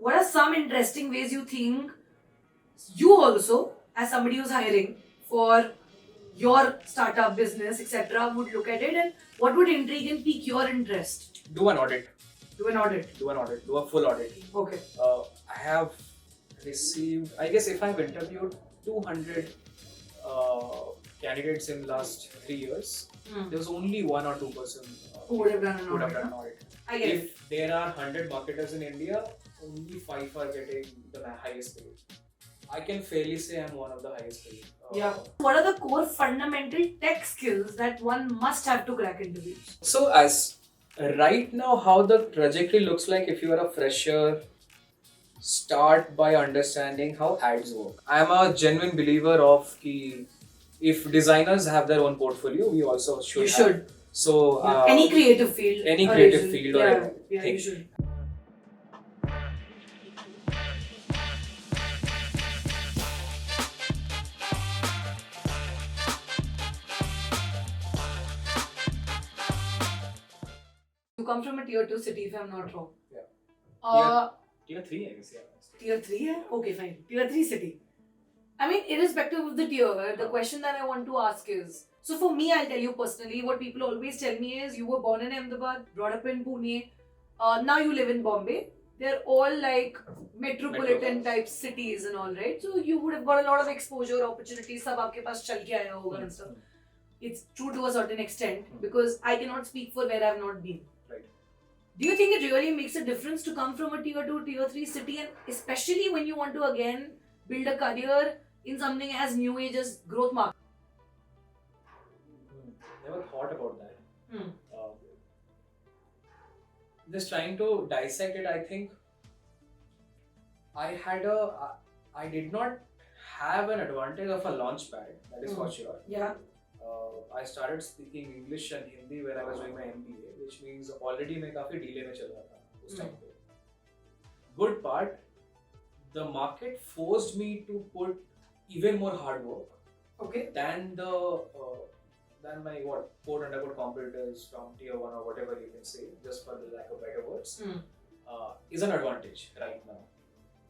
what are some interesting ways you think you also, as somebody who's hiring for your startup business, etc., would look at it, and what would intrigue and pique your interest? Do an audit. Do an audit. Do an audit. Do a full audit. Okay. I have received, I guess if I've interviewed 200 candidates in last 3 years, there was only 1 or 2% Who would have done an who would have audit? done an audit. I get it. If there are 100 marketers in India, only 5 are getting the highest paid. I can fairly say I'm one of the highest paid. Yeah. What are the core fundamental tech skills that one must have to crack interviews? So as right now, how the trajectory looks like if you are a fresher, start by understanding how ads work. I'm a genuine believer of ki if designers have their own portfolio, we also should. You should. So Any creative field. any or creative region. field or yeah, anything. yeah, you should. You come from a tier 2 city, if I'm not wrong. Yeah. Tier 3, I guess. Yeah. Tier 3, yeah? Okay, fine. Tier 3 city. I mean, irrespective of the tier, the question that I want to ask is, so for me, I'll tell you personally, what people always tell me is, you were born in Ahmedabad, brought up in Pune, now you live in Bombay. They're all like metropolitan type cities and all, right? So you would have got a lot of exposure, opportunities, sab aapke paas chal ke aaya hoga and stuff. It's true to a certain extent because I cannot speak for where I've not been. Right. Do you think it really makes a difference to come from a tier 2, tier 3 city, and especially when you want to again build a career in something as new age as growth marketing? Never thought about that. Hmm. Just trying to dissect it, I think I did not have an advantage of a launch pad, that is for sure. Yeah. I started speaking English and Hindi when I was doing my MBA, which means already मैं काफी delay में चल रहा था उस time पे. Good part, the market forced me to put even more hard work. Okay. Than my quote unquote competitors from tier 1 or whatever you can say, just for the lack of better words, is an advantage right now.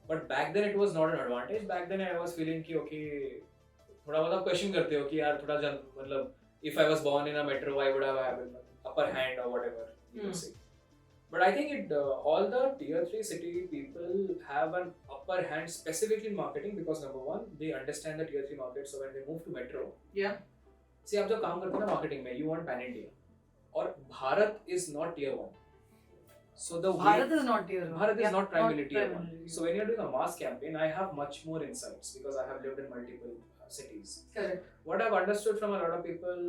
But back then it was not an advantage. Back then I was feeling कि okay, थोड़ा बहुत question करते हो कि यार थोड़ा मतलब if I was born in a metro, I would have had an upper hand or whatever you can say. But I think all the tier 3 city people have an upper hand specifically in marketing because number one, they understand the tier 3 market. So when they move to metro, Yeah. see, आप जब काम करते हो ना marketing में, you want pan India, और Bharat is not tier 1. So the Bharat is not tier 1. Bharat is not primarily tier 1. primarily. So when you're doing a mass campaign, I have much more insights because I have lived in multiple cities. Correct. What I've understood from a lot of people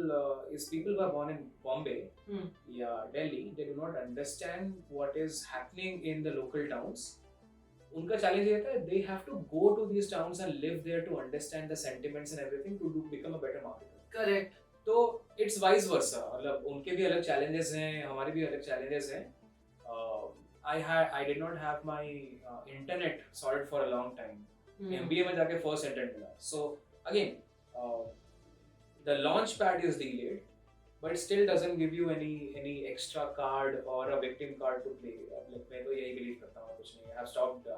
is people who are born in Bombay, Delhi, they do not understand what is happening in the local towns. उनका challenge ये था, they have to go to these towns and live there to understand the sentiments and everything to become a better marketer. Correct. तो it's vice versa. मतलब उनके भी अलग challenges हैं, हमारे भी अलग challenges हैं. I did not have my internet sorted for a long time. MBA में जाके first internet मिला. So again, the launch pad is delayed, but still doesn't give you any extra card or a victim card to play. Like मैं तो यही believe करता हूँ कुछ नहीं.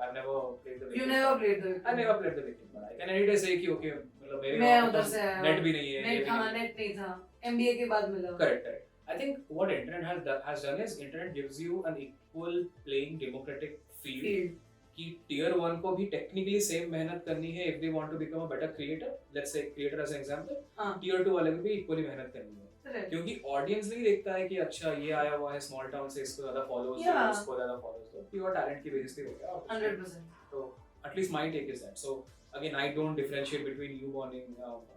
I've never played the victim. You never played the victim. I never played the victim card. I can any day say कि okay, मतलब मेरे मैं उधर से आया. नेट भी नहीं है. नेट हाँ नेट नहीं था. MBA के बाद मिला. Correct. I think what internet has done is internet gives you an equal playing democratic field. कि tier 1 को भी technically same मेहनत करनी है if they want to become a better creator. Let's say creator as an example. Tier 2 वाले को भी equally मेहनत करनी है. क्योंकि audience नहीं देखता है कि अच्छा ये आया हुआ है small town से इसको ज़्यादा follows दो, इसको ज़्यादा follows दो. Pure talent की basis पे हो गया. 100%. So at least my take is that. So again, I don't differentiate between you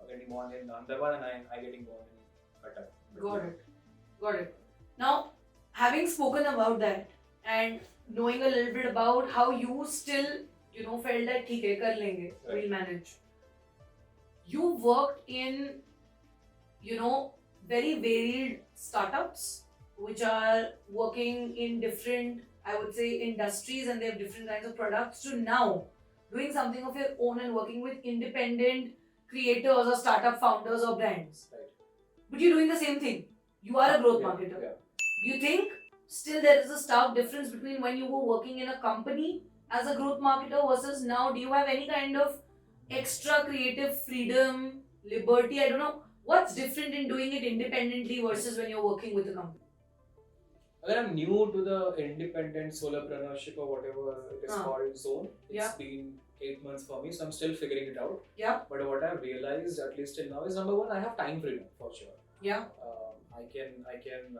getting born in Ahmedabad and I getting born in Qatar. Got it. Now, having spoken about that and knowing a little bit about how you still, felt that ठीक है कर लेंगे, we'll manage. You worked in, very varied startups which are working in different, I would say, industries, and they have different kinds of products, to now doing something of your own and working with independent creators or startup founders or brands. Right. But you're doing the same thing. You are a growth marketer. Yeah. Do you think still there is a stark difference between when you were working in a company as a growth marketer versus now? Do you have any kind of extra creative freedom, liberty? I don't know. What's different in doing it independently versus when you're working with a company? Again, I'm new to the independent solopreneurship or whatever it is called zone. It's Yeah. been 8 months for me, so I'm still figuring it out. Yeah. But what I've realized, at least till now, is number one, I have time freedom for sure. Yeah. I can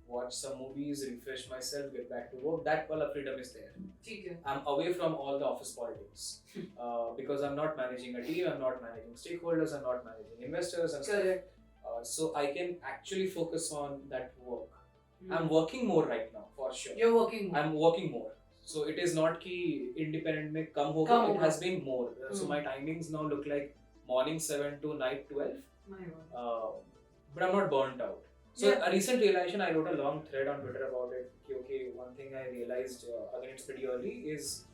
watch some movies, refresh myself, get back to work. That wala freedom is there. Okay. I'm away from all the office politics because I'm not managing a team, I'm not managing stakeholders, I'm not managing investors and stuff. Correct. So I can actually focus on that work. I'm working more right now for sure. You're working more. I'm working more. So it is not ki independent mein kam ho gaya, it has been more. So my timings now look like morning 7 to night 12. My God. But I'm not burnt out. So a recent realization, I wrote a long thread on Twitter about it. Okay, one thing I realized, again it's pretty early, is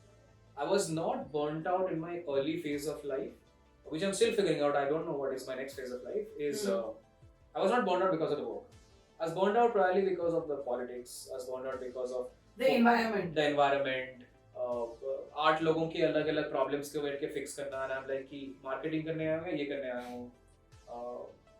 I was not burnt out in my early phase of life, which I'm still figuring out. I don't know what is my next phase of life. I was not burnt out because of the work. I was burnt out probably because of the politics. I was burnt out because of the environment. The environment. 8 लोगों के अलग अलग problems के बैठ के fix करना, and I'm like कि marketing करने आया हूँ, ये करने आया हूँ,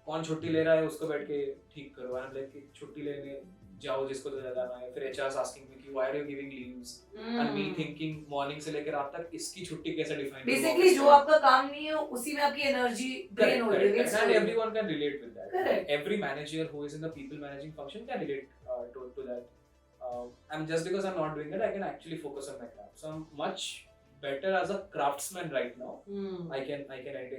कौन छुट्टी ले रहा है उसको बैठ के ठीक करो, and I'm like कि छुट्टी लेने जाओ जिसको तो जाना है, फिर HR asking me कि why are you giving leaves, and me thinking morning से लेकर रात तक इसकी छुट्टी कैसे define करूँ. Basically जो आपका काम नहीं है उसी में आपकी energy drain हो रही है. And everyone can relate with that. Correct. Every manager who is in the people managing function can relate to that. And just because I'm not doing it, I can actually focus on my craft. So I'm much better as a craftsman right now. I can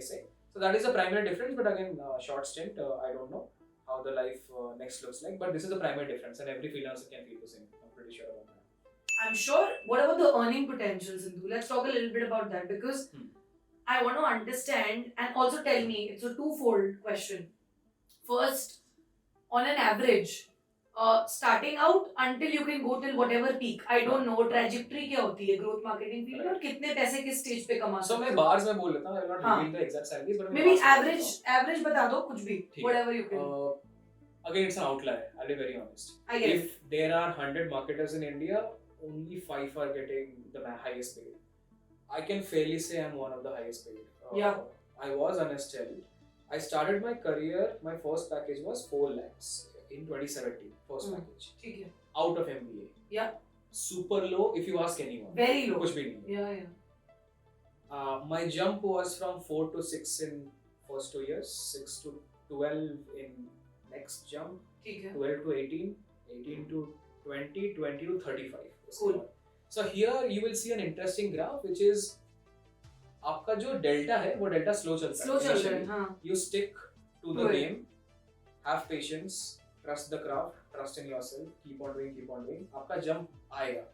say. So that is the primary difference. But again, short stint. I don't know how the life next looks like. But this is the primary difference, and every freelancer can feel the same. I'm pretty sure about that. I'm sure. What about the earning potential, Sindhu? Let's talk a little bit about that because I want to understand, and also tell me. It's a twofold question. First, on an average, starting out until you can go till whatever peak, I don't know trajectory क्या होती है growth marketing field में और कितने पैसे किस stage पे कमा सकते हो? So मैं bars में बोल लेता हूँ. I will not reveal the exact salaries, but maybe average बता दो कुछ भी, whatever you can. Again, it's an outlier. I'll be very honest. I guess. If there are 100 marketers in India, only 5 are getting the highest paid. I can fairly say I'm one of the highest paid. I was on a still. I started my career, my first package was 4 lakhs in 2017, first package. ठीक है. Out of MBA. Yeah. Super low if you ask anyone. Very low. कुछ भी नहीं. Yeah. My jump was from 4 to 6 in first 2 years, 6 to 12 in next jump, ठीक है. 12 to 18, 18 to 20, 20 to 35. Cool. So here you will see an interesting graph, which is आपका जो delta है वो delta slow चलता है. हाँ. You stick to the game, have patience, trust the craft, trust in yourself, keep on doing. आपका jump आएगा.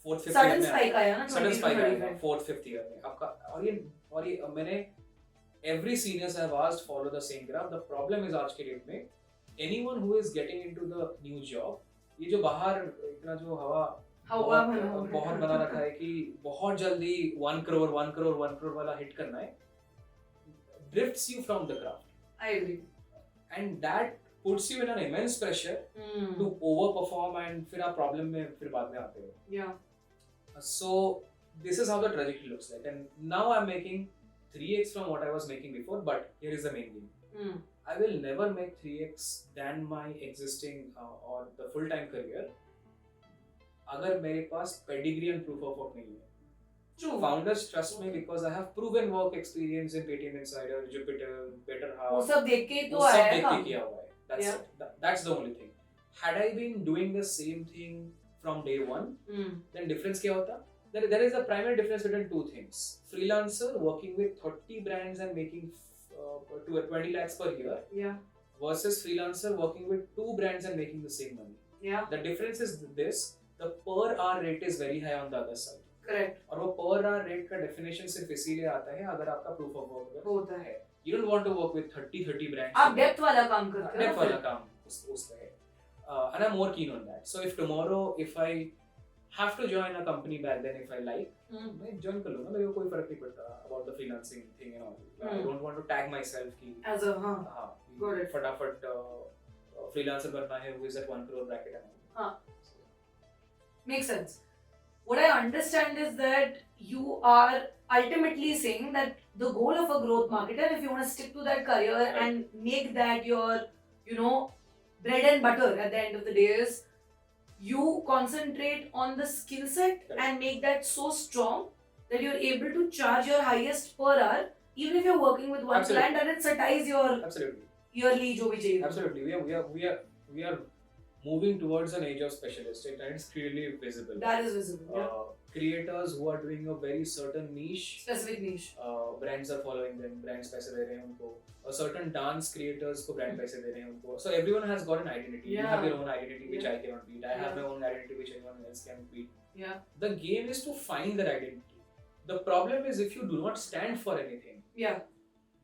4th 5th sudden spike आया ना. Sudden spike आएगा 4th 5th year में आपका. और ये मैंने every seniors have asked follow the same graph. The problem is आज के डेट में anyone who is getting into the new job, ये जो बाहर इतना जो हवा बहुत बना रखा है कि बहुत जल्दी 1 crore वाला हिट करना है, drifts you from the craft. I agree. And that puts you in an immense pressure to overperform, and फिर आप problem में फिर बाद में आते हो. Yeah. So this is how the trajectory looks like, and now I'm making 3x from what I was making before. But here is the main thing. I will never make 3x than my existing or the full-time career अगर मेरे पास pedigree and proof of work नहीं है. True. Founders trust me because I have proven work experience in Paytm Insider, Jupiter, Better Half. वो सब देख के तो वो सब आया देख ना. के किया हुआ है. That's it. That's the only thing. Had I been doing the same thing from day one, then difference क्या होता? There is a primary difference between two things. Freelancer working with 30 brands and making 20 lakhs per year. Yeah. Versus freelancer working with 2 brands and making the same money. Yeah. The difference is this: the per hour rate is very high on the other side. Correct. और वो per hour rate का definition सिर्फ इसीलिए आता है अगर आपका proof of work होता है. You don't want to work with 30 brands. आप depth वाला काम करते हो. Depth वाला काम उस पे है. And I'm more keen on that. So if tomorrow, if I have to join a company back then, if I like, मैं join कर लूँगा. मेरे को कोई फर्क नहीं पड़ता about the freelancing thing and all. I don't want to tag myself कि as a got it. फटाफट freelancer बनना है who is at 1 crore bracket and all. Makes sense. What I understand is that you are ultimately saying that the goal of a growth marketer, if you want to stick to that career and make that your, bread and butter at the end of the day, is you concentrate on the skill set and make that so strong that you're able to charge your highest per hour, even if you're working with one client, and it satisfies your yearly jo bhi chahiye. Absolutely. We are moving towards an age of specialists, and it's clearly visible. That is visible. Creators who are doing a very certain niche, specific niche, brands are following them, brands पैसे दे रहे हैं उनको, or certain dance creators को brand पैसे दे रहे हैं उनको. So everyone has got an identity. You have your own identity which I cannot beat. I have my own identity which anyone else can beat. Yeah. The game is to find that identity. The problem is if you do not stand for anything,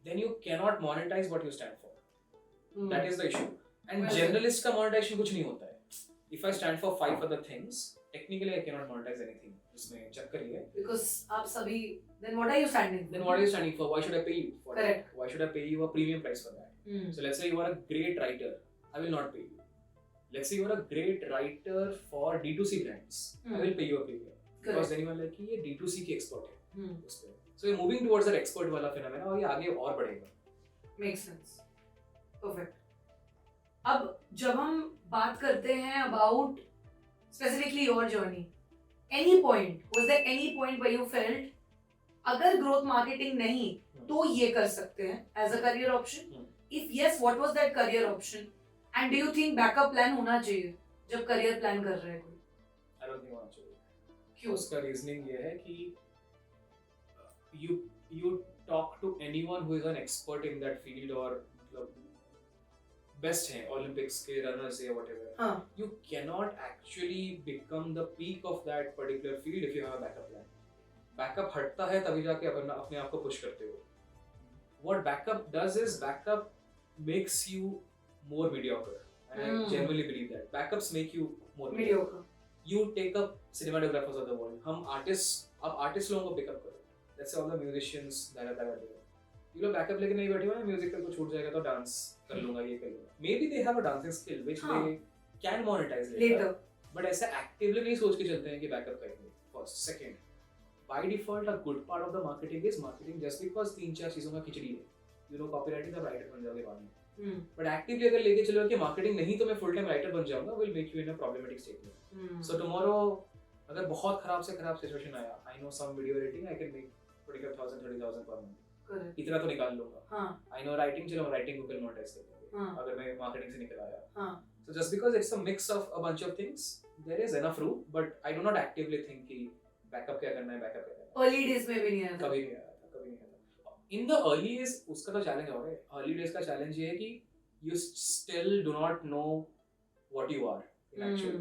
then you cannot monetize what you stand for. That is the issue. And generalist का monetization कुछ नहीं होता है. If I stand for 5 other things, technically I cannot monetize anything. इसमें चक्कर ये है. Because आप सभी, then what are you standing for? Then what are you standing for? Why should I pay you for Correct. that? Why should I pay you a premium price for that? So let's say you are a great writer. I will not pay you. Let's say you are a great writer for D2C brands. I will pay you a premium. Because then you are like कि ये D2C की expert है. So you're moving towards that expert वाला phenomenon और ये आगे और बढ़ेगा. Makes sense. Perfect. अब जब हम बात करते हैं about specifically your journey, was there any point where you felt अगर growth marketing नहीं तो ये कर सकते हैं as a career option? If yes, what was that career option? And do you think backup plan होना चाहिए जब career plan कर रहे हैं कोई? I don't think होना चाहिए. क्यों? उसका reasoning ये है कि you talk to anyone who is an expert in that field or best है Olympics के runners या whatever. You cannot actually become the peak of that particular field if you have a backup plan. Backup हटता है तभी जाके अपने आप को push करते हो. What backup does is backup makes you more mediocre. And I genuinely believe that. Backups make you more mediocre. You take up cinematographers of the world. हम artists लोगों को pick up करो. Let's say all the musicians that are there. You लोग backup लेके नहीं बैठे हो ना, म्यूजिक का कुछ छूट जाएगा तो डांस कर लूंगा, ये कर लूंगा. Maybe they have a dancing skill which they can monetize later. But ऐसा एक्टिवली नहीं सोच के चलते हैं कि बैकअप करेंगे. First, second, by default a good part of the marketing is marketing just because 3-4 चीजों का खिचड़ी है. You know copywriting का राइटर बन जाओगे बाद में. But actively अगर लेके चलो कि marketing नहीं तो मैं full time writer बन जाऊंगा, will make you in a problematic state. So tomorrow अगर बहुत खराब से खराब सिचुएशन आया, I know some video editing I can make 25,000 30,000 per month. इतना तो निकाल लूंगा. I know writing, चलो writing को फिर monetize कर देंगे अगर मैं marketing से निकल आया. So just because it's a mix of a bunch of things, there is enough room, but I do not actively think कि backup क्या करना है. Early days में भी नहीं आया. कभी नहीं आया. In the early days उसका तो challenge हो रहा है. Early days का challenge ये है कि you still do not know what you are in actual.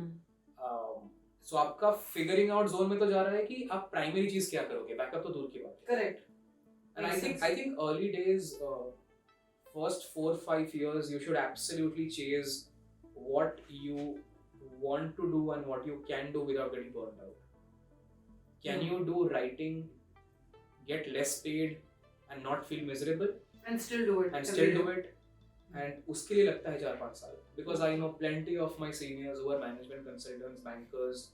So आपका figuring out zone में तो जा रहा है कि आप primary चीज क्या करोगे. Backup तो दूर की बात है. Correct. And I think early days, first 4-5 years, you should absolutely chase what you want to do and what you can do without getting burned out. Can you do writing, get less paid, and not feel miserable? And still do it. And उसके लिए लगता है 4-5 साल. Because I know plenty of my seniors who are management consultants, bankers,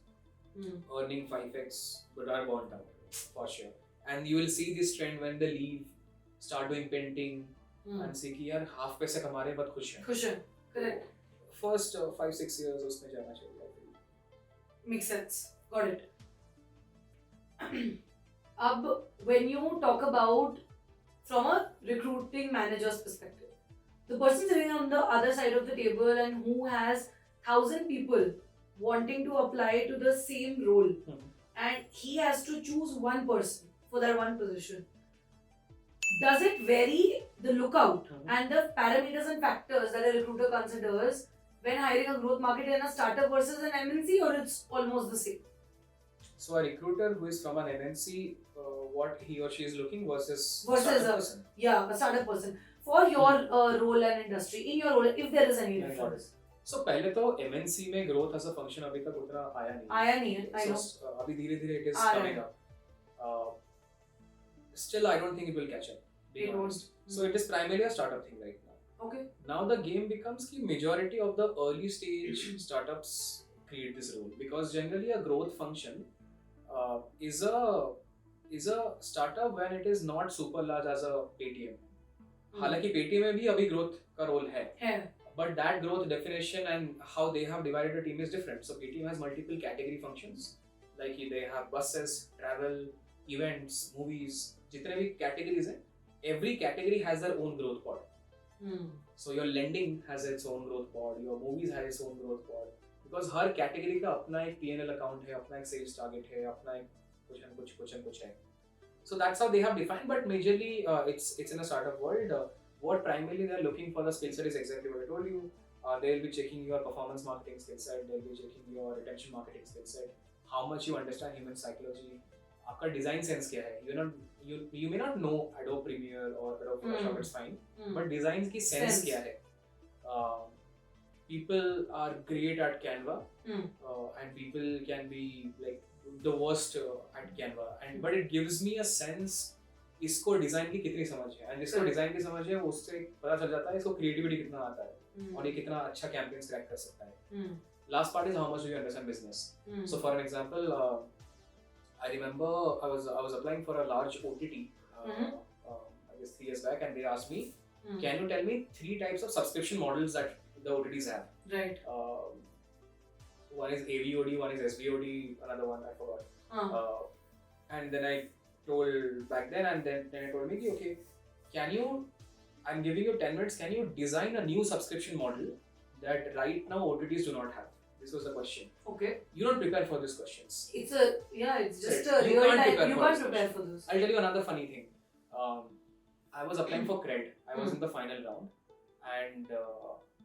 earning 5x, but are burned out for sure. And you will see this trend when they leave, start doing painting, and see कि यार half पैसे कमा रहे हैं but खुश हैं. Correct. First 5-6 years उसमें जाना चाहिए. Makes sense. Got it. अब when you talk about from a recruiting manager's perspective, the person sitting on the other side of the table and who has 1,000 people wanting to apply to the same role, and he has to choose one person for that one position. Does it vary the lookout and the parameters and factors that a recruiter considers when hiring a growth marketer in a startup versus an MNC, or it's almost the same? So a recruiter who is from an MNC, what he or she is looking versus a person. Yeah, a startup person. For your role and industry, in your role, if there is any difference. So पहले तो MNC में growth as a function अभी तक उतना आया नहीं है. I know. अभी धीरे-धीरे it is coming up. Still, I don't think it will catch up. Being honest. So it is primarily a startup thing right now. Okay. Now the game becomes कि majority of the early stage startups create this role, because generally a growth function is a is a startup when it is not super large as a Paytm. हालांकि Paytm में भी अभी growth का role है. But that growth definition and how they have divided the team is different. So Paytm has multiple category functions. Like they have buses, travel, events, movies. जितने भी categories हैं, every category has their own growth pod. So your lending has its own growth pod, your movies has its own growth pod. Because her category का अपना एक P&L account है, अपना एक sales target है, अपना एक कुछ है. So that's how they have defined. But majorly, it's in a startup world. What primarily they're looking for the skill set is exactly what I told you. They'll be checking your performance marketing skill set. They'll be checking your retention marketing skill set. How much you understand human psychology. आपका design sense क्या है? You may not know Adobe Premiere or Adobe Photoshop. It's fine. But design की sense क्या है? People are great at Canva, and people can be like the worst at Canva. But it gives me a sense. इसको design की कितनी समझ है and जिसको design की समझ है वो उससे पता चल जाता है इसको क्रिएटिविटी कितना आता है और ये कितना अच्छा कैंपेन्स क्रैक कर सकता है. Last part is how much do you understand business. So for an example I remember I was applying for a large OTT I guess 3 years back, and they asked me, can you tell me 3 types of subscription models that the OTTs have? Right. One is AVOD, one is SVOD, another one I forgot. And then I told back then, and then I told me, okay, I'm giving you 10 minutes, can you design a new subscription model that right now OTTs do not have? This was the question. Okay. You don't prepare for these questions. It's just a real time. You can't prepare for this. I'll tell you another funny thing. I was applying for cred. I was in the final round, and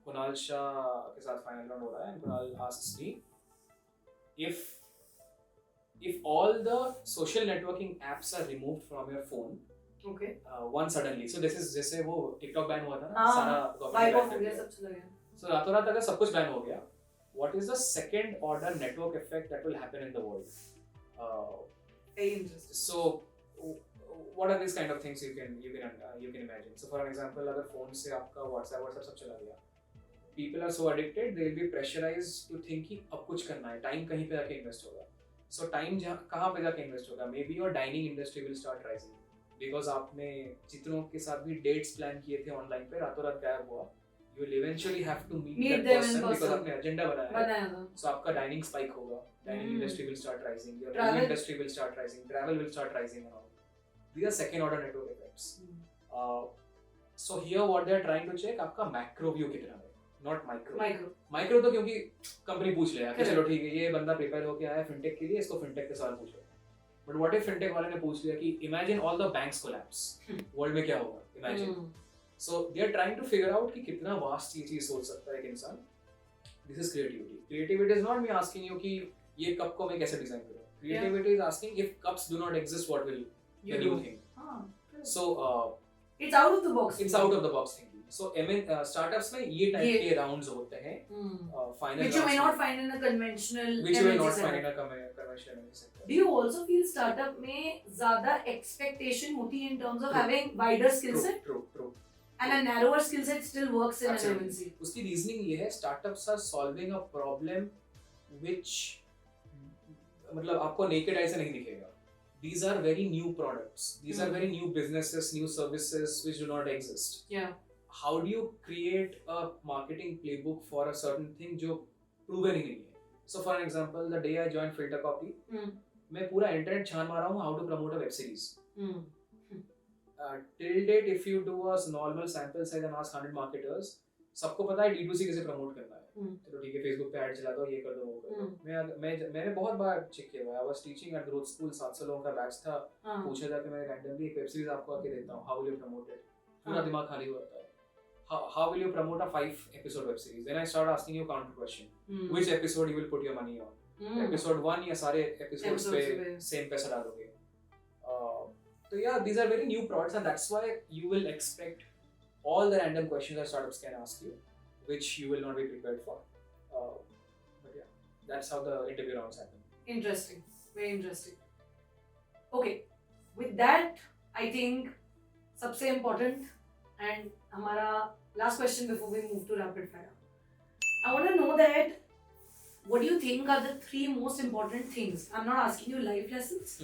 Kunal Shah के साथ final round हो रहा है, and Kunal asks me if all the social networking apps are removed from your phone, okay, one suddenly. So this is जैसे वो TikTok ban हुआ था ना, सारा government ban हो गया, सब चला गया. So रातों रात अगर सब कुछ ban हो गया, what is the second order network effect that will happen in the world? Very interesting. So what are these kind of things you can imagine? So for an example, अगर phone से आपका WhatsApp सब चला गया, people are so addicted, they will be pressurized to think कि अब कुछ करना है, time कहीं पे जाके invest होगा. So time कहाँ पे जाके invest होगा? Maybe your dining industry will start rising because आपने जितनों के साथ भी dates plan किए थे online पे रातों रात गायब हुआ. You will eventually have to meet that person because आपने agenda बनाया है. So आपका dining spike होगा. Dining industry will start rising. Your travel industry will start rising. Travel will start rising and all. These are second order network effects. So here what they are trying to check आपका macro view कितना है, not micro. Micro तो क्योंकि company पूछ लेगा कि चलो ठीक है ये बंदा प्रिपेयर होके आया फिनटेक के लिए, इसको फिनटेक के सवाल पूछो. बट व्हाट इफ फिनटेक वाले ने पूछ लिया कि imagine all the banks collapse, world में क्या होगा, imagine. So they are trying to figure out कि कितना वास्ट ये चीज सोच सकता है एक इंसान. This is creativity is not me asking you कि ये कप को मैं कैसे डिजाइन करूं. Creativity is asking if cups do not exist what will the new thing. So it's out of the box thinking. So startups में ये type के rounds होते हैं, final which you may not find in a conventional sector. Do you also feel startup में ज़्यादा expectation होती है in terms of having wider skill set? True. And a narrower skill set still works in an MNC. उसकी reasoning ये है, startups are solving a problem which मतलब आपको naked eye से नहीं दिखेगा. These are very new products. These are very new businesses, new services which do not exist. Yeah. How do you create a marketing playbook for a certain thing जो proven ही नहीं है? So for an example, the day I joined Filter Copy, मैं पूरा internet छान मारा हूँ how to promote a web series. Till date, if you do a normal sample size and ask 100 marketers, सबको पता है D2C कैसे प्रमोट करना है. चलो ठीक है, फेसबुक पे ऐड चला दो, ये कर दो, वो कर दो. मैंने बहुत बार चेक किया हुआ है. I was teaching at Growth School, 700 लोगों का बैच था. पूछा था कि मैं रैंडमली एक वेब सीरीज आपको आके देता हूँ, how will you promote it? पूरा दिमाग खाली होता है. How will you promote a 5-episode web series? Then I start asking you counter question. Which episode you will put your money on? Episode 1 या सारे episodes पे same पैसा डालोगे? So yeah, these are very new products, and that's why you will expect all the random questions that startups can ask you, which you will not be prepared for. But yeah, that's how the interview rounds happen. Interesting, very interesting. Okay, with that, I think सबसे important and हमारा last question before we move to rapid fire. I want to know that what do you think are the 3 most important things? I'm not asking you life lessons.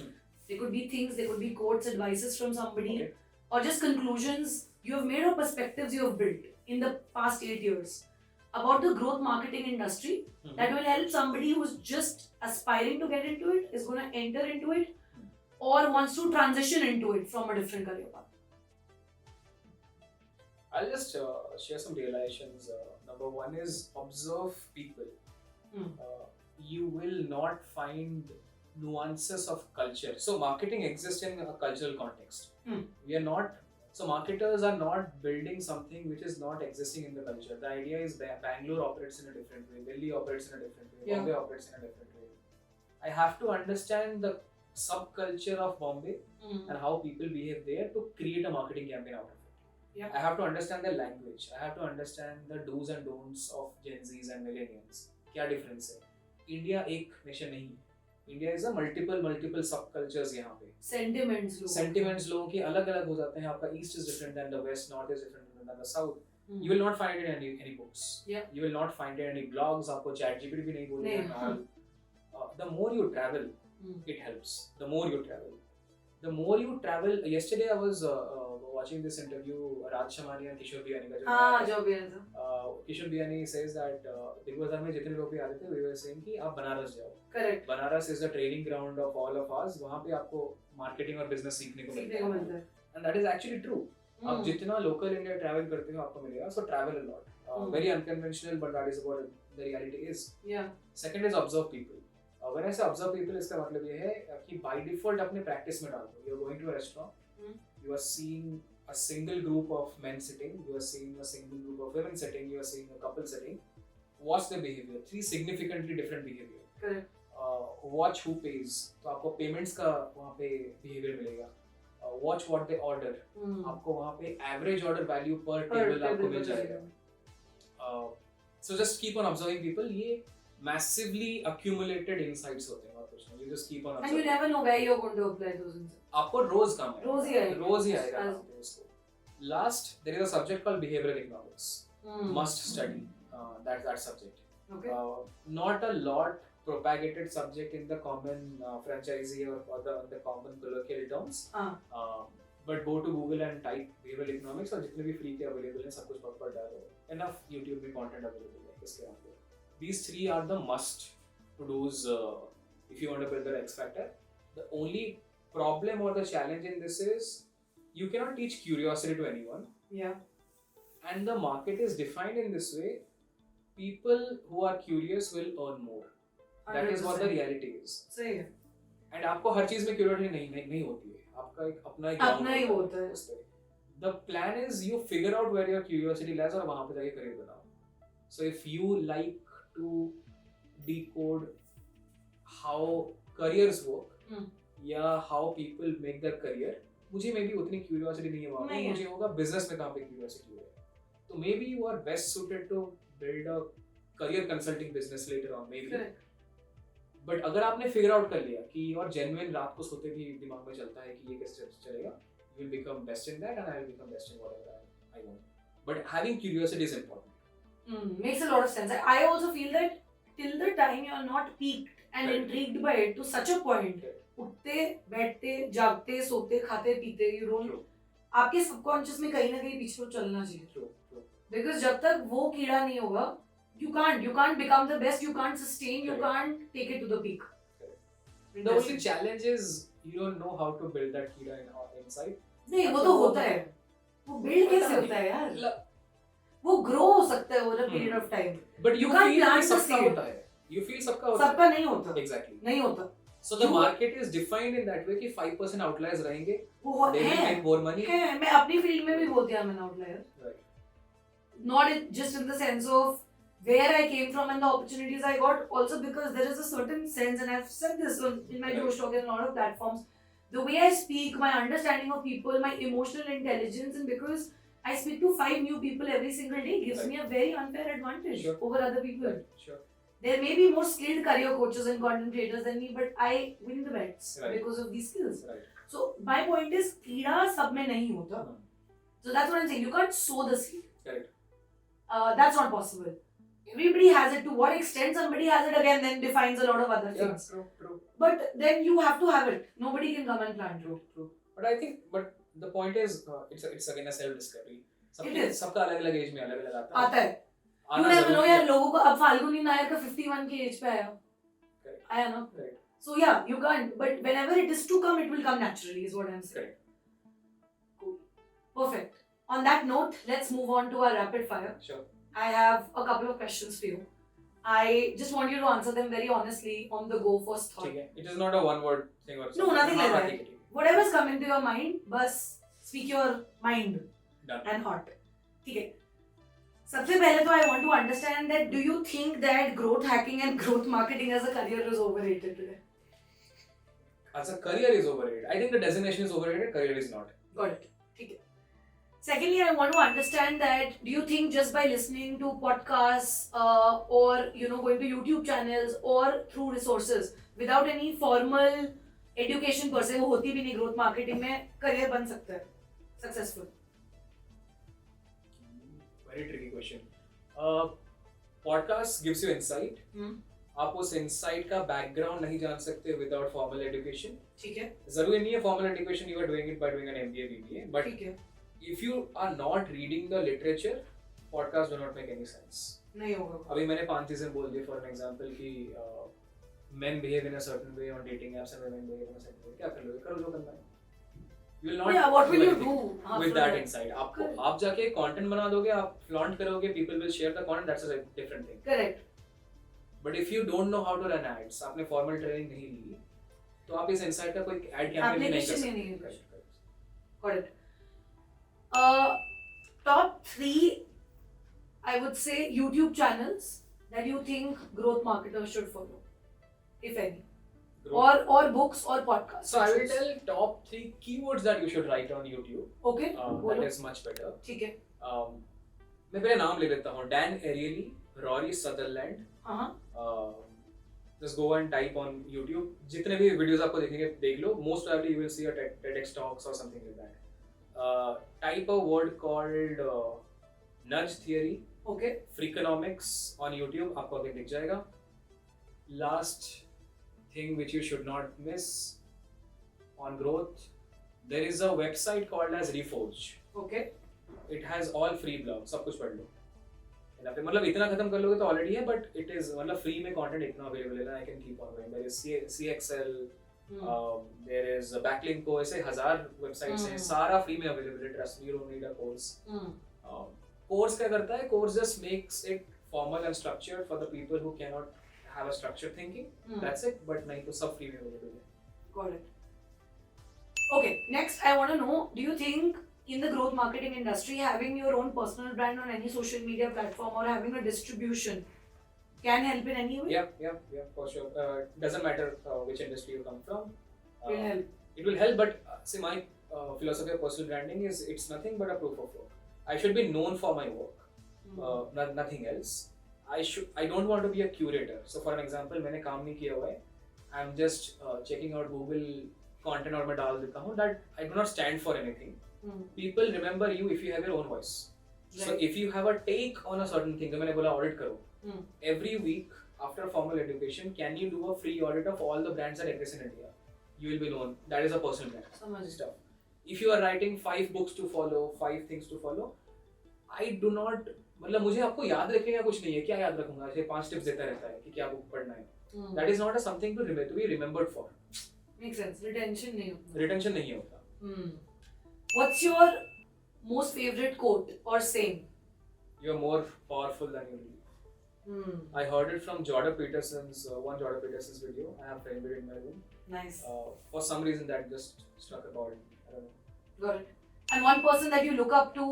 They could be things, they could be quotes, advices from somebody, Okay. or just conclusions you have made or perspectives you have built in the past 8 years about the growth marketing industry that will help somebody who's just aspiring to get into it, is going to enter into it, or wants to transition into it from a different career path? I'll just share some realizations. Number one is observe people. You will not find nuances of culture. So marketing exists in a cultural context. We are not, so marketers are not building something which is not existing in the culture. The idea is that Bangalore operates in a different way, Delhi operates in a different way, Bombay operates in a different way. I have to understand the subculture of Bombay and how people behave there to create a marketing campaign out of it. Yeah. I have to understand the language. I have to understand the do's and don'ts of Gen Zs and millennials. क्या difference है? India एक nation नहीं है. India is a multiple subcultures यहाँ पे. Sentiments लोगों के अलग अलग हो जाते हैं. आपका East is different than the West, North is different than the South. You will not find it in any books. Yeah. You will not find it in any blogs. आपको ChatGPT भी नहीं बोलेगा. The more you travel, it helps. The more you travel. Yesterday I was watching this interview, Raj Shamani and Kishore Biyani का जो भी है था. Kishore Biyani says that Big Bazaar में जितने लोग भी आ रहे थे, we were saying कि आप बनारस जाओ. Correct. Banaras is the training ground of all of us. वहाँ पे आपको marketing और business सीखने को मिलता है. And that is actually true. आप जितना local India travel करते हो आपको मिलेगा. So travel a lot. Very unconventional, but that is what the reality is. Yeah. Second is observe people. When I say observe people, इसका मतलब ये है कि by default अपने practice में डाल दो. You are going to a restaurant. You are seeing a single group of men sitting. You are seeing a single group of women sitting. You are seeing a couple sitting. Watch their behavior. 3 significantly different behavior. Correct. Watch who pays. तो आपको payments का वहाँ पे behavior मिलेगा. Watch what they order. आपको वहाँ पे average order value per table आपको मिल जाएगा. So just keep on observing people. ये massively accumulated insights होते हैं और कुछ नहीं. You just keep on observing. And you never know where you're going to apply those insights. आपको रोज काम है. रोज ही आएगा उसको. Last, there is a subject called behavioral economics. Must study that subject. Okay. Not a lot propagated subject in the common franchisee or the common colloquial terms. But go to Google and type behavioral economics और जितने भी free के available हैं सब कुछ पढ़ डालो. Enough YouTube में content available है इसके यहाँ पे. These 3 are the must to do's if you want to build the X factor. The only problem or the challenge in this is you cannot teach curiosity to anyone. Yeah. And the market is defined in this way. People who are curious will earn more. 100%. That is what the reality is. सही है. And आपको हर चीज में curiosity नहीं होती है. आपका एक अपना ही होता है. The plan is you figure out where your curiosity lies और वहाँ पे जाके career बनाओ. So if you like to decode how careers work या how people make their career, मुझे maybe उतनी curiosity नहीं है वहाँ पे. मुझे होगा business में कहाँ पे curiosity है. तो maybe you are best suited to build a career consulting business later on maybe. Correct. But अगर आपने figure out कर लिया कि और genuine रात को सोते भी दिमाग में चलता है कि ये कैसे चलेगा, you will become best in that and I will become best in whatever I want. But having curiosity is important. Makes a lot of sense. I also feel that till the time you are not piqued and intrigued by it to such a point, उठते बैठते जागते सोते खाते पीते you don't, आपके subconscious में कहीं ना कहीं पीछे तो चलना चाहिए. Because जब तक वो कीड़ा नहीं होगा, you can't become the best, you can't sustain, you can't take it to the peak. The only challenge is you don't know how to build that कीड़ा inside. नहीं वो तो होता है. वो build कैसे होता है यार? वो ग्रो हो सकता है over a period of time. But you can't feel plant the सबका seed. होता है. You feel सबका होता है. सबका नहीं होता. Exactly. नहीं होता. So the market is defined in that way कि 5% outliers रहेंगे. वो they will make more money. है. मैं अपनी फील्ड में भी बोलती हूँ मैं outlier. Right. Not just in the sense of where I came from and the opportunities I got, also because there is a certain sense, and I've said this in my Josh talk and a lot of platforms, the way I speak, my understanding of people, my emotional intelligence, and because I speak to 5 new people every single day gives me a very unfair advantage over other people. Sure. There may be more skilled career coaches and content creators than me, but I win the bets because of these skills. Right. So my point is, कीड़ा सब में नहीं होता. So that's what I'm saying. You can't sow the seed. Correct. That's not possible. Everybody has it. To what extent somebody has it again then defines a lot of other Yeah, things. true. But then you have to have it. Nobody can come and plant it. True. But I think, but the point is, it's again a self-discovery. It is. सबका अलग-अलग as में अलग-अलग आता आता है. You आना never know जरूरी यार, है. लोगों को अब फाल्गुनी नायर का 51 की एज पे आया. Correct. आया ना. Right. So yeah, you can't. But whenever it is to come, it will come naturally. Is what I'm saying. Correct. Cool. Perfect. On that note, let's move on to our rapid fire. Sure. I have a couple of questions for you. I just want you to answer them very honestly on the go, first thought. ठीक है. It is not a one-word thing or something. No, nothing like हाँ, that. ठीक है. Whatever's come into your mind, bus speak your mind. Done. And heart. ठीक है. सबसे पहले तो I want to understand that do you think that growth hacking and growth marketing as a career is overrated today? As a career is overrated. I think the designation is overrated. Career is not. Got it. ठीक है. Secondly, I want to understand that do you think just by listening to podcasts or going to YouTube channels or through resources without any formal education per se, वो होती भी नहीं growth marketing में career बन सकता है successful? Very tricky question. Podcast gives you insight. आप उस insight का background नहीं जान सकते without formal education. ठीक है. जरूरी नहीं है formal education. You are doing it by doing an MBA, BBA. But ठीक है. if you are not reading the literature, podcasts do not make any sense. नहीं होगा. अभी मैंने 5 चीजें बोल दी for an example कि men behave in a certain way on dating apps and women behave in a certain way. क्या कर लोगे? करो जो करना है. You will not. Yeah, what will you anything do with after that that? insight? आपको Correct. आप जाके content बना दोगे, आप flaunt करोगे, people will share the content. That's a different thing. Correct. But if you don't know how to run ads, आपने formal training नहीं ली, तो आप इस insight का कोई ad campaign भी नहीं कर Application नहीं सकते. है. Correct. Got it. Top 3, I would say, YouTube channels that you think growth marketers should follow, if any, or books or podcasts. So I will tell top 3 keywords that you should write on YouTube. Okay. That is much better. ठीक है. मैं पहले नाम ले लेता हूँ. Dan Ariely, Rory Sutherland. Just go and type on YouTube. जितने भी videos आपको देखेंगे देख लो. Most probably you will see a TEDx talks or something like that. Type a word called nudge theory. Okay. Freakonomics on YouTube. आपको आगे दिख जाएगा. Last thing which you should not miss on growth. There is a website called as Reforge. Okay. It has all free blogs. सब कुछ पढ़ लो. मतलब इतना खत्म कर लोगे तो ऑलरेडी है, बट इट इज मतलब फ्री में कंटेंट इतना अवेलेबल है. I can keep on going. There is CXL, there is backlink को, ऐसे 1000 वेबसाइट्स हैं, सारा फ्री में अवेलेबल है. Trust me, you don't need a course. Course क्या करता है? Course just makes it formal and structured for the people who can not have a structured thinking. That's it. But नहीं तो सब फ्री में available है. Got it. Okay, next I want to know, do you think in the growth marketing industry, having your own personal brand on any social media platform or having a distribution can help in any way? Yeah, for sure. Doesn't matter which industry you come from. Will help. It will help, but see, my philosophy of personal branding is it's nothing but a proof of work. I should be known for my work, nothing else. I don't want to be a curator. So, for an example, मैंने काम नहीं किया हुआ है. I'm just checking out Google content और मैं डाल देता हूँ. That I do not stand for anything. People remember you if you have your own voice. Right. So if you have a take on a certain thing, तो मैंने बोला audit करो. Every week after formal education, can you do a free audit of all the brands that exist in India? You will be known. That is a personal brand. Stuff. If you are writing 5 books to follow, 5 things to follow, I do not. मतलब मुझे आपको याद रखने का कुछ नहीं है. क्या याद रखूंगा? ऐसे 5 टिप्स देता रहता है कि क्या बुक पढ़ना है. That is not a something to be remembered for. Makes sense. Retention नहीं होता. Retention नहीं होता. What's your most favorite quote or saying? You're more powerful than you believe. I heard it from Jordan Peterson's Peterson's video. I have framed it in my room. Nice. For some reason that just struck a chord. I don't know. Got it. And one person that you look up to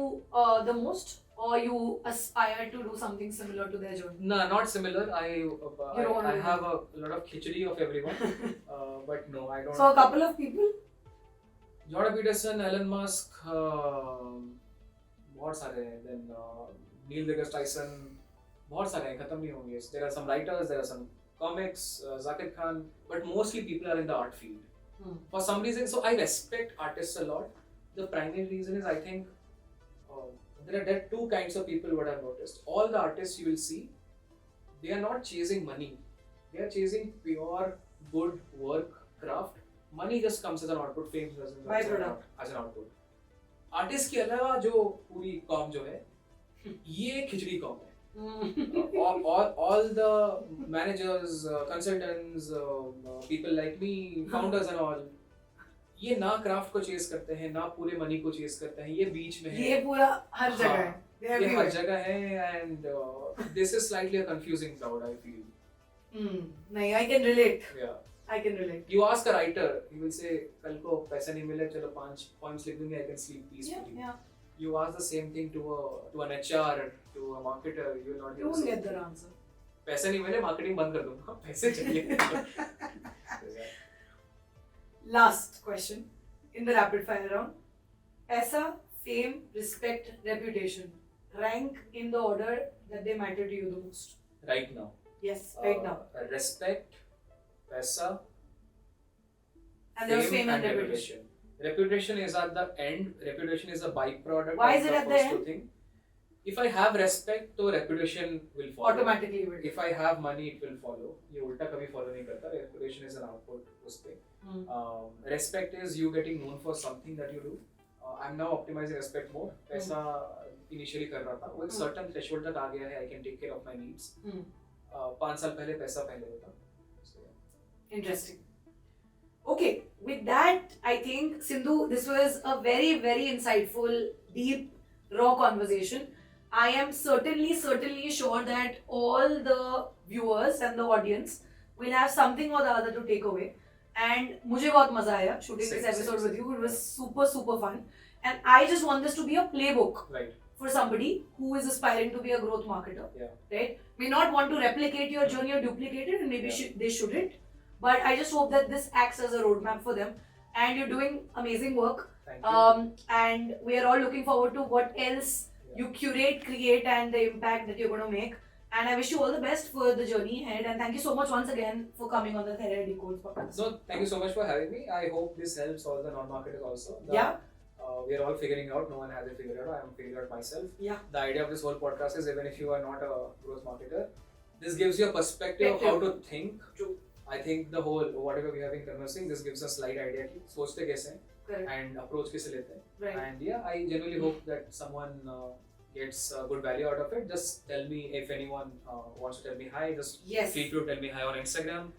the most, or you aspire to do something similar to their journey? No, not similar. I have a lot of khichdi of everyone, but no, I don't. So a couple of people. Jordan Peterson, Elon Musk, बहुत सारे हैं. Then Neil deGrasse Tyson, बहुत सारे हैं, खत्म नहीं होंगे. There are some writers, there are some comics, Zakir Khan, but mostly people are in the art field. For some reason, so I respect artists a lot. The primary reason is I think there are 2 kinds of people. What I've noticed, all the artists you will see they are not chasing money. They are chasing pure good work, craft. Money just comes as an output, fame as an output. Artist के अलावा जो पूरी com जो है ये खिचड़ी com है. all the managers, consultants, people like me, founders and all, ये ना क्राफ्ट को चेस करते हैं ना पूरे मनी को चेस करते हैं. ये बीच में है. ये पूरा हर जगह है. ये हर जगह है. and this is slightly a confusing crowd, I feel. नहीं, I can relate. Yeah. I can relate. You ask a writer, he will say, कल को पैसा नहीं मिले, चलो 5 points लिख दूंगी, I can sleep peacefully. Yeah. You ask the same thing to an HR, to a marketer, you will not You won't get that answer. पैसे नहीं मिले, marketing बंद कर दूंगा, पैसे चाहिए. Last question in the rapid fire round. Paisa, fame, respect, reputation. Rank in the order that they matter to you the most. Right now. Yes, right now. Respect, paisa, And there's fame and reputation. Reputation is at the end. Reputation is a byproduct. Why of is it the at the first two end? thing. If I have respect, तो reputation will follow. Automatically will. If I have money, it will follow. ये उल्टा कभी follow नहीं करता. Reputation is an output उस पे. Respect is you getting known for something that you do. I'm now optimizing respect more. पैसा initially कर रहा था. वो एक certain threshold तक आ गया है. I can take care of my needs. 5 साल पहले पैसा पहले होता. Interesting. Okay, with that, I think, Sindhu, this was a very, very insightful, deep, raw conversation. I am certainly sure that all the viewers and the audience will have something or the other to take away. And मुझे बहुत मजा आया shooting this episode with you. It was super fun. And I just want this to be a playbook. Right. For somebody who is aspiring to be a growth marketer. Yeah. Right? May not want to replicate your journey or duplicate it, and maybe they shouldn't. But I just hope that this acts as a roadmap for them. And you're doing amazing work. Thank you. And we are all looking forward to what else you curate, create, and the impact that you're going to make. And I wish you all the best for the journey ahead. And thank you so much once again for coming on the Therapy Coach podcast. No, thank you so much for having me. I hope this helps all the non-marketers also. Yeah. We are all figuring out. No one has it figured out. I am figuring out myself. Yeah. The idea of this whole podcast is even if you are not a growth marketer, this gives you a perspective of how to think. True. I think the whole whatever we have been conversing, this gives a slight idea कि सोचते कैसे हैं Correct. and approach कैसे लेते हैं. Right. And yeah, I genuinely hope that someone gets good value out of it. Just tell me if anyone wants to tell me hi. Just feel free to tell me hi on Instagram.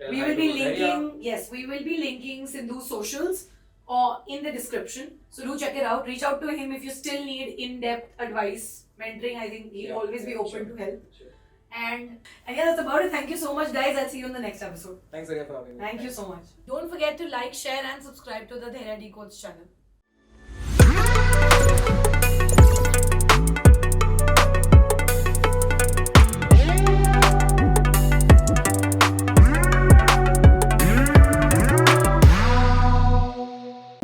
We will be linking. Yes, we will be linking Sindhu's socials or in the description. So do check it out. Reach out to him if you still need in-depth advice, mentoring. I think he'll always be open to help. Sure. And yeah, that's about it. Thank you so much, guys. I'll see you in the next episode. Thanks again for having me. Thank you so much. Don't forget to like, share, and subscribe to the Therapy Coach channel.